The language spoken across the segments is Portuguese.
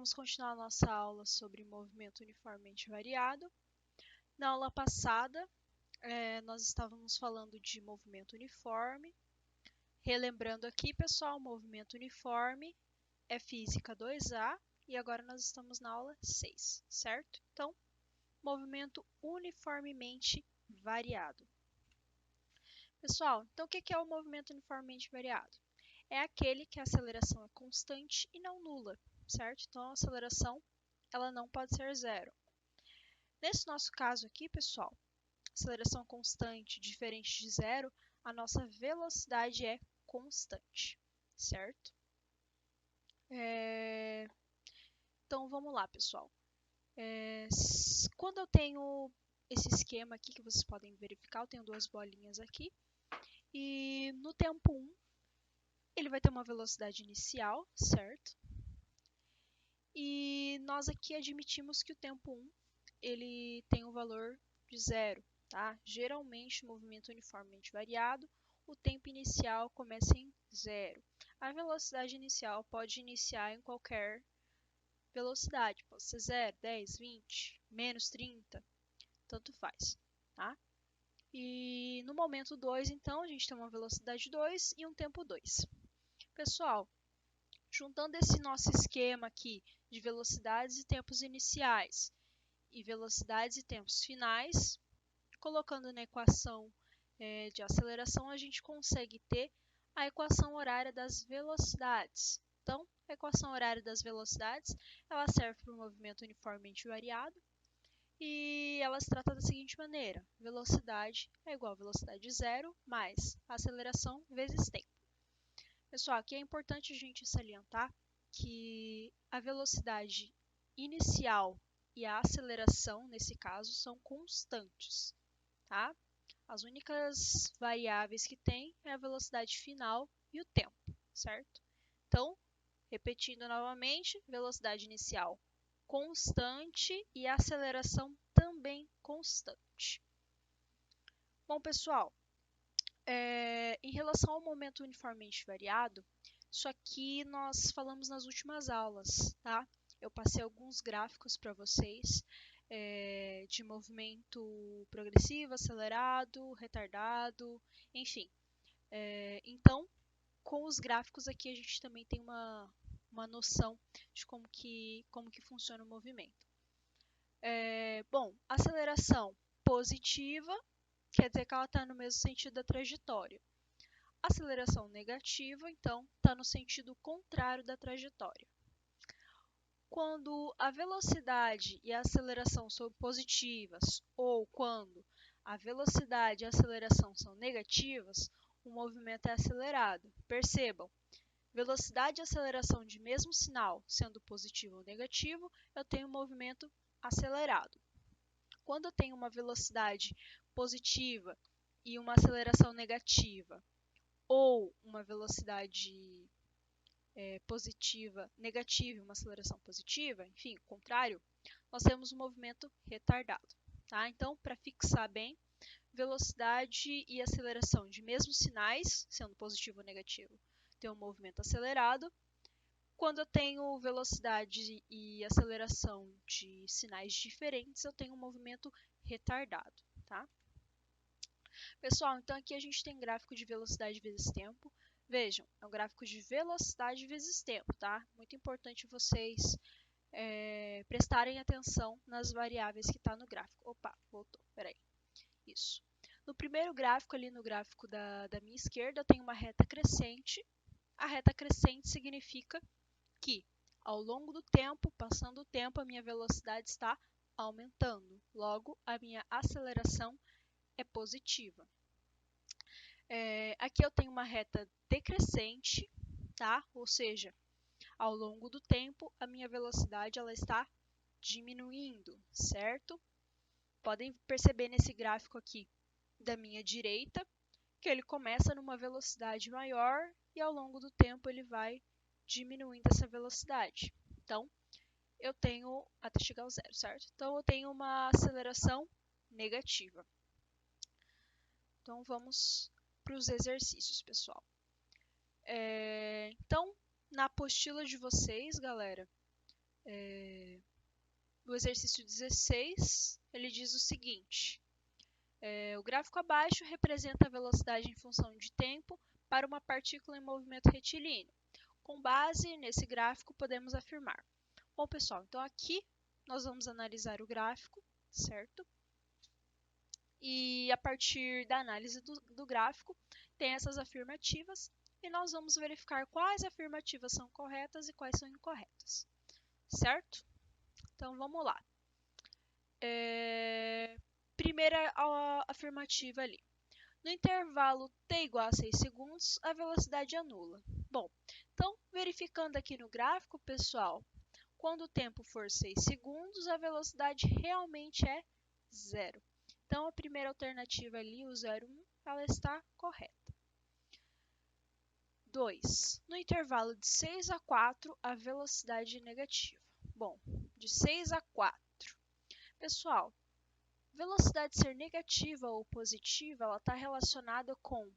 vamos continuar a nossa aula sobre movimento uniformemente variado. Na aula passada, nós estávamos falando de movimento uniforme. Relembrando aqui, pessoal, movimento uniforme é Física 2A e agora nós estamos na aula 6, certo? Então, movimento uniformemente variado. Pessoal, então o que é o movimento uniformemente variado? É aquele que a aceleração é constante e não nula, certo? Então, a aceleração ela não pode ser zero. Nesse nosso caso aqui, pessoal, aceleração constante diferente de zero, a nossa velocidade é constante, certo? Então, vamos lá, pessoal. Quando eu tenho esse esquema aqui, que vocês podem verificar, eu tenho duas bolinhas aqui, e no tempo 1, ele vai ter uma velocidade inicial, certo? E nós aqui admitimos que o tempo 1 ele tem um valor de zero, tá? Geralmente, movimento uniformemente variado, o tempo inicial começa em zero. A velocidade inicial pode iniciar em qualquer velocidade, pode ser 0, 10, 20, menos 30, tanto faz, tá? E no momento 2, então, a gente tem uma velocidade 2 e um tempo 2. Pessoal, juntando esse nosso esquema aqui de velocidades e tempos iniciais e velocidades e tempos finais, colocando na equação de aceleração, a gente consegue ter a equação horária das velocidades. Então, a equação horária das velocidades, ela serve para o movimento uniformemente variado e ela se trata da seguinte maneira: velocidade é igual a velocidade zero mais aceleração vezes tempo. Pessoal, aqui é importante a gente salientar que a velocidade inicial e a aceleração, nesse caso, são constantes, tá? As únicas variáveis que tem é a velocidade final e o tempo, certo? Então, repetindo novamente, velocidade inicial constante e aceleração também constante. Bom, pessoal, em relação ao momento uniformemente variado, isso aqui nós falamos nas últimas aulas, tá? Eu passei alguns gráficos para vocês de movimento progressivo, acelerado, retardado, enfim. Então, com os gráficos aqui a gente também tem uma noção de como que funciona o movimento. Bom, aceleração positiva quer dizer que ela está no mesmo sentido da trajetória. Aceleração negativa, então, está no sentido contrário da trajetória. Quando a velocidade e a aceleração são positivas ou quando a velocidade e a aceleração são negativas, o movimento é acelerado. Percebam, velocidade e aceleração de mesmo sinal sendo positivo ou negativo, eu tenho um movimento acelerado. Quando eu tenho uma velocidade positiva e uma aceleração negativa, ou uma velocidade positiva negativa e uma aceleração positiva, enfim, o contrário, nós temos um movimento retardado. Tá? Então, para fixar bem, velocidade e aceleração de mesmos sinais, sendo positivo ou negativo, tem um movimento acelerado. Quando eu tenho velocidade e aceleração de sinais diferentes, eu tenho um movimento retardado. Tá? Pessoal, então aqui a gente tem gráfico de velocidade vezes tempo. Vejam, é um gráfico de velocidade vezes tempo, tá? Muito importante vocês prestarem atenção nas variáveis que está no gráfico. Opa, voltou, peraí. Isso. No primeiro gráfico, ali no gráfico da minha esquerda, eu tenho uma reta crescente. A reta crescente significa que, ao longo do tempo, passando o tempo, a minha velocidade está aumentando. Logo, a minha aceleração é positiva. Aqui eu tenho uma reta decrescente, tá? Ou seja, ao longo do tempo, a minha velocidade ela está diminuindo, certo? Podem perceber nesse gráfico aqui da minha direita que ele começa numa velocidade maior e ao longo do tempo ele vai diminuindo essa velocidade. Então, eu tenho até chegar ao zero, certo? Então, eu tenho uma aceleração negativa. Então, vamos para os exercícios, pessoal. Então, na apostila de vocês, galera, O exercício 16, ele diz o seguinte: o gráfico abaixo representa a velocidade em função de tempo para uma partícula em movimento retilíneo. Com base nesse gráfico, podemos afirmar. Bom, pessoal, então aqui nós vamos analisar o gráfico, certo? E a partir da análise do gráfico, tem essas afirmativas e nós vamos verificar quais afirmativas são corretas e quais são incorretas, certo? Então, vamos lá. Primeira afirmativa ali. No intervalo t igual a 6 segundos, a velocidade é nula. Bom, então, verificando aqui no gráfico, pessoal, quando o tempo for 6 segundos, a velocidade realmente é zero. Então, a primeira alternativa ali, o 0,1, ela está correta. 2. No intervalo de 6 a 4, a velocidade é negativa. Bom, de 6 a 4. Pessoal, velocidade ser negativa ou positiva, ela está relacionada com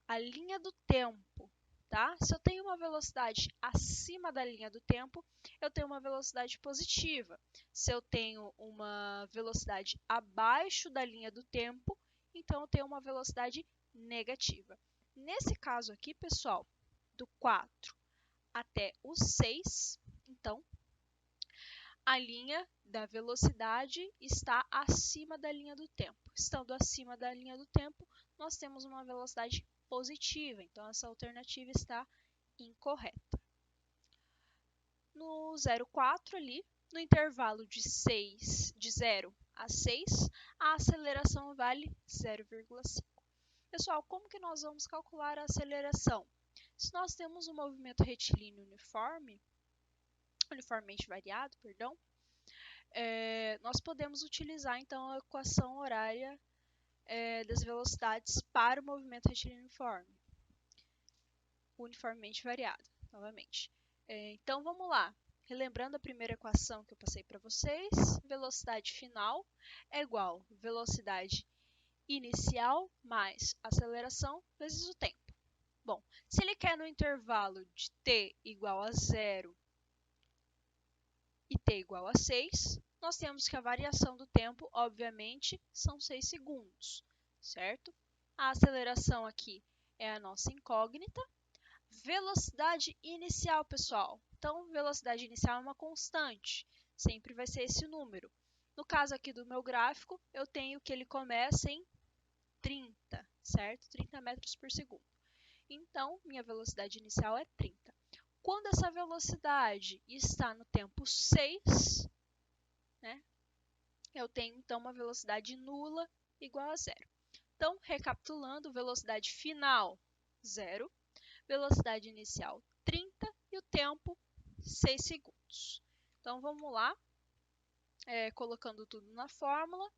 a linha do tempo, tá? Se eu tenho uma velocidade acima da linha do tempo, eu tenho uma velocidade positiva. Se eu tenho uma velocidade abaixo da linha do tempo, então eu tenho uma velocidade negativa. Nesse caso aqui, pessoal, do 4 até o 6, então, a linha da velocidade está acima da linha do tempo. Estando acima da linha do tempo, nós temos uma velocidade positiva, então essa alternativa está incorreta. No 0,4 ali, no intervalo de 0 a 6, a aceleração vale 0,5. Pessoal, como que nós vamos calcular a aceleração? Se nós temos um movimento retilíneo uniformemente variado, nós podemos utilizar então a equação horária das velocidades para o movimento retilíneo uniformemente variado, novamente. Então vamos lá, relembrando a primeira equação que eu passei para vocês, velocidade final é igual a velocidade inicial mais aceleração vezes o tempo. Bom, se ele quer no intervalo de t igual a 0 e t igual a 6, nós temos que a variação do tempo, obviamente, são 6 segundos, certo? A aceleração aqui é a nossa incógnita. Velocidade inicial, pessoal. Então, velocidade inicial é uma constante, sempre vai ser esse número. No caso aqui do meu gráfico, eu tenho que ele começa em 30, certo? 30 metros por segundo. Então, minha velocidade inicial é 30. Quando essa velocidade está no tempo 6, né, eu tenho então uma velocidade nula igual a zero. Então, recapitulando, velocidade final 0, velocidade inicial 30 e o tempo 6 segundos. Então, vamos lá, colocando tudo na fórmula.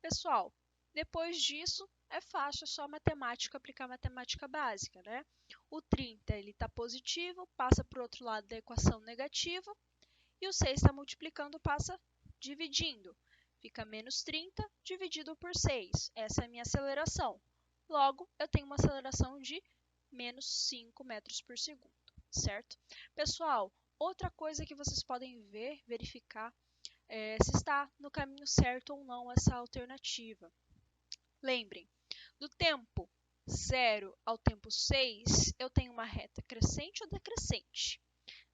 Pessoal, depois disso, é fácil, é só matemática, aplicar matemática básica, né? O 30 está positivo, passa para o outro lado da equação negativa, e o 6 está multiplicando, passa dividindo. Fica menos 30 dividido por 6. Essa é a minha aceleração. Logo, eu tenho uma aceleração de menos 5 metros por segundo, certo? Pessoal, outra coisa que vocês podem verificar, se está no caminho certo ou não essa alternativa. Lembrem, do tempo 0 ao tempo 6, eu tenho uma reta crescente ou decrescente.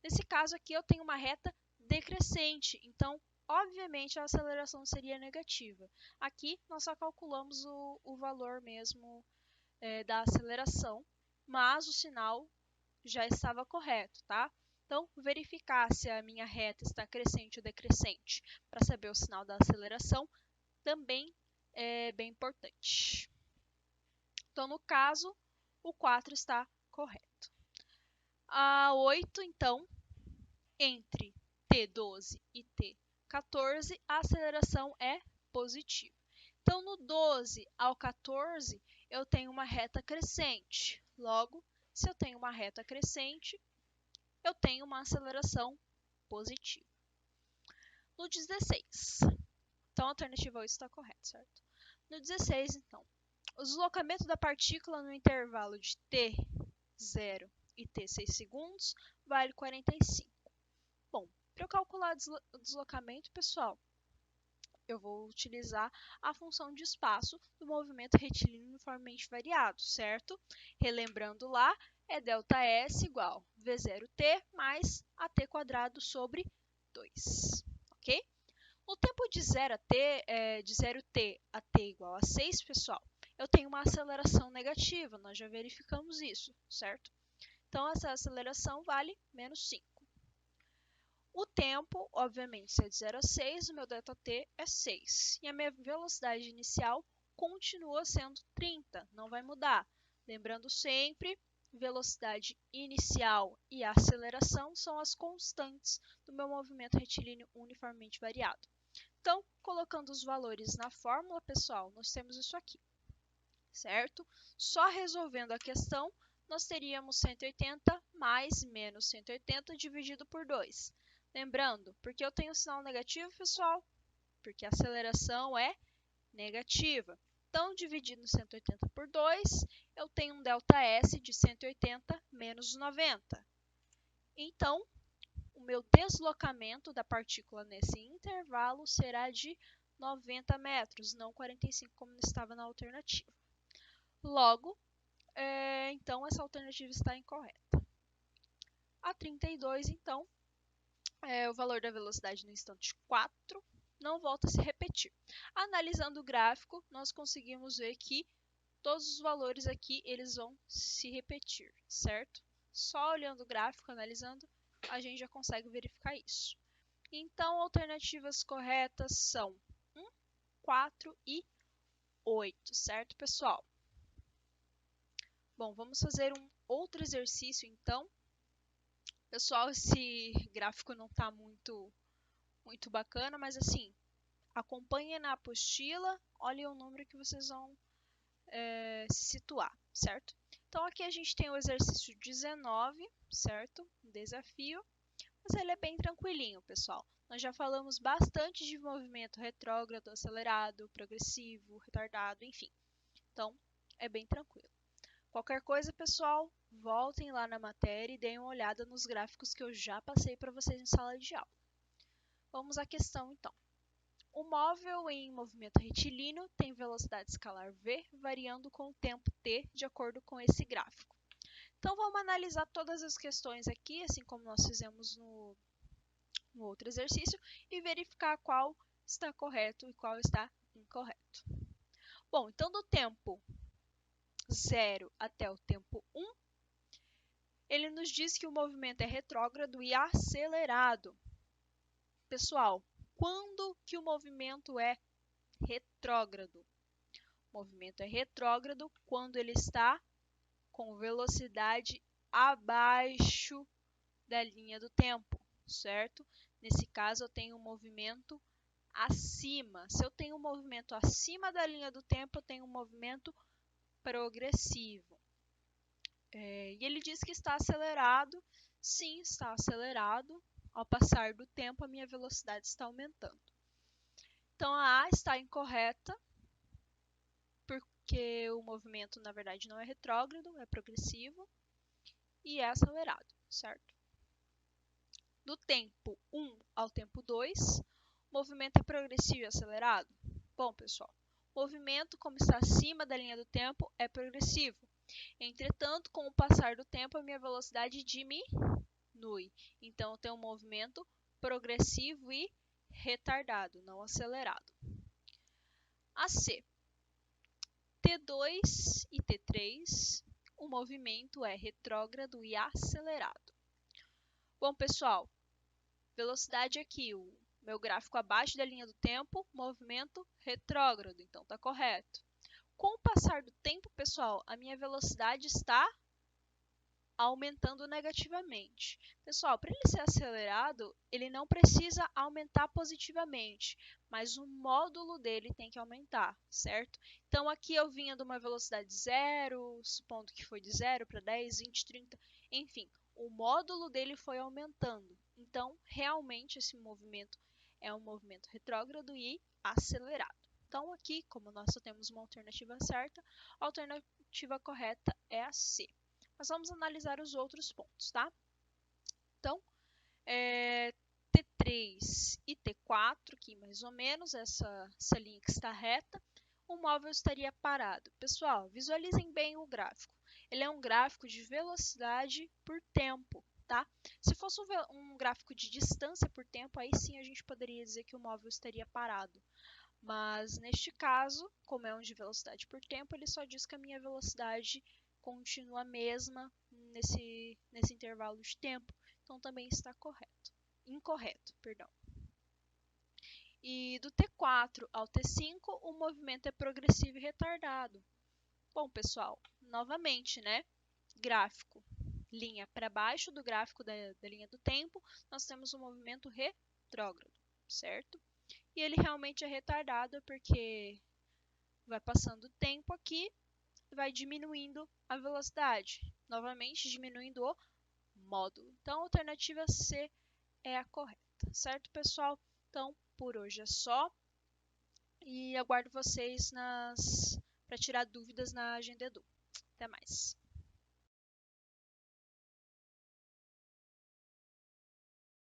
Nesse caso aqui, eu tenho uma reta decrescente, então, obviamente, a aceleração seria negativa. Aqui, nós só calculamos o valor mesmo da aceleração, mas o sinal já estava correto, tá? Então, verificar se a minha reta está crescente ou decrescente para saber o sinal da aceleração também é bem importante. Então, no caso, o 4 está correto. A 8, então, entre T12 e T14, a aceleração é positiva. Então, no 12 ao 14, eu tenho uma reta crescente. Logo, se eu tenho uma reta crescente, eu tenho uma aceleração positiva. No 16, então a alternativa 8 está correta, certo? No 16, então, o deslocamento da partícula no intervalo de T0 e T6 segundos vale 45. Bom, Para eu calcular o deslocamento, pessoal, eu vou utilizar a função de espaço do movimento retilíneo uniformemente variado, certo? Relembrando lá, é ΔS igual V0t mais AT quadrado sobre 2, ok? No tempo de 0t a t igual a 6, pessoal, eu tenho uma aceleração negativa, nós já verificamos isso, certo? Então, essa aceleração vale menos 5. O tempo, obviamente, se é de 0 a 6, o meu ΔT é 6. E a minha velocidade inicial continua sendo 30, não vai mudar. Lembrando sempre, velocidade inicial e aceleração são as constantes do meu movimento retilíneo uniformemente variado. Então, colocando os valores na fórmula, pessoal, nós temos isso aqui, certo? Só resolvendo a questão, nós teríamos 180 mais menos 180 dividido por 2. Lembrando, por que eu tenho sinal negativo, pessoal? Porque a aceleração é negativa. Então, dividindo 180 por 2, eu tenho um ΔS de 180 menos 90. Então, o meu deslocamento da partícula nesse intervalo será de 90 metros, não 45 como estava na alternativa. Logo, então, essa alternativa está incorreta. A 32, então, o valor da velocidade no instante 4 não volta a se repetir. Analisando o gráfico, nós conseguimos ver que todos os valores aqui eles vão se repetir, certo? Só olhando o gráfico, analisando, a gente já consegue verificar isso. Então, alternativas corretas são 1, 4 e 8, certo, pessoal? Bom, vamos fazer um outro exercício, então. Pessoal, esse gráfico não está muito bacana, mas assim, acompanhem na apostila, olhem o número que vocês vão se situar, certo? Então, aqui a gente tem o exercício 19, certo? Um desafio, mas ele é bem tranquilinho, pessoal. Nós já falamos bastante de movimento retrógrado, acelerado, progressivo, retardado, enfim. Então, é bem tranquilo. Qualquer coisa, pessoal, voltem lá na matéria e deem uma olhada nos gráficos que eu já passei para vocês em sala de aula. Vamos à questão, então. O móvel em movimento retilíneo tem velocidade escalar v variando com o tempo t de acordo com esse gráfico. Então, vamos analisar todas as questões aqui, assim como nós fizemos no outro exercício, e verificar qual está correto e qual está incorreto. Bom, então do tempo 0 até o tempo 1, ele nos diz que o movimento é retrógrado e acelerado. Pessoal, quando que o movimento é retrógrado? O movimento é retrógrado quando ele está com velocidade abaixo da linha do tempo, certo? Nesse caso, eu tenho um movimento acima. Se eu tenho um movimento acima da linha do tempo, eu tenho um movimento progressivo. E ele diz que está acelerado. Sim, está acelerado. Ao passar do tempo, a minha velocidade está aumentando. Então, a A está incorreta, porque o movimento, na verdade, não é retrógrado, é progressivo e é acelerado, certo? Do tempo 1 ao tempo 2, o movimento é progressivo e acelerado? Bom, pessoal, o movimento, como está acima da linha do tempo, é progressivo. Entretanto, com o passar do tempo, a minha velocidade diminui. Então, eu tenho um movimento progressivo e retardado, não acelerado. A C. T2 e T3, o movimento é retrógrado e acelerado. Bom, pessoal, velocidade aqui, o meu gráfico abaixo da linha do tempo, movimento retrógrado, então está correto. Com o passar do tempo, pessoal, a minha velocidade está aumentando negativamente. Pessoal, para ele ser acelerado, ele não precisa aumentar positivamente, mas o módulo dele tem que aumentar, certo? Então, aqui eu vinha de uma velocidade zero, supondo que foi de 0 para 10, 20, 30, enfim, o módulo dele foi aumentando. Então, realmente, esse movimento é um movimento retrógrado e acelerado. Então, aqui, como nós só temos uma alternativa certa, a alternativa correta é a C. Mas vamos analisar os outros pontos, tá? Então, T3 e T4, aqui mais ou menos, essa linha que está reta, o móvel estaria parado. Pessoal, visualizem bem o gráfico. Ele é um gráfico de velocidade por tempo, tá? Se fosse um gráfico de distância por tempo, aí sim a gente poderia dizer que o móvel estaria parado. Mas neste caso, como é um de velocidade por tempo, ele só diz que a minha velocidade continua a mesma nesse intervalo de tempo. Então também está incorreto, perdão. E do T4 ao T5, o movimento é progressivo e retardado. Bom, pessoal, novamente, né? Gráfico, linha para baixo do gráfico da linha do tempo, nós temos um movimento retrógrado, certo? E ele realmente é retardado porque vai passando o tempo aqui e vai diminuindo a velocidade, novamente diminuindo o módulo. Então, a alternativa C é a correta, certo, pessoal? Então, por hoje é só e aguardo vocês para tirar dúvidas na Agenda Edu. Até mais!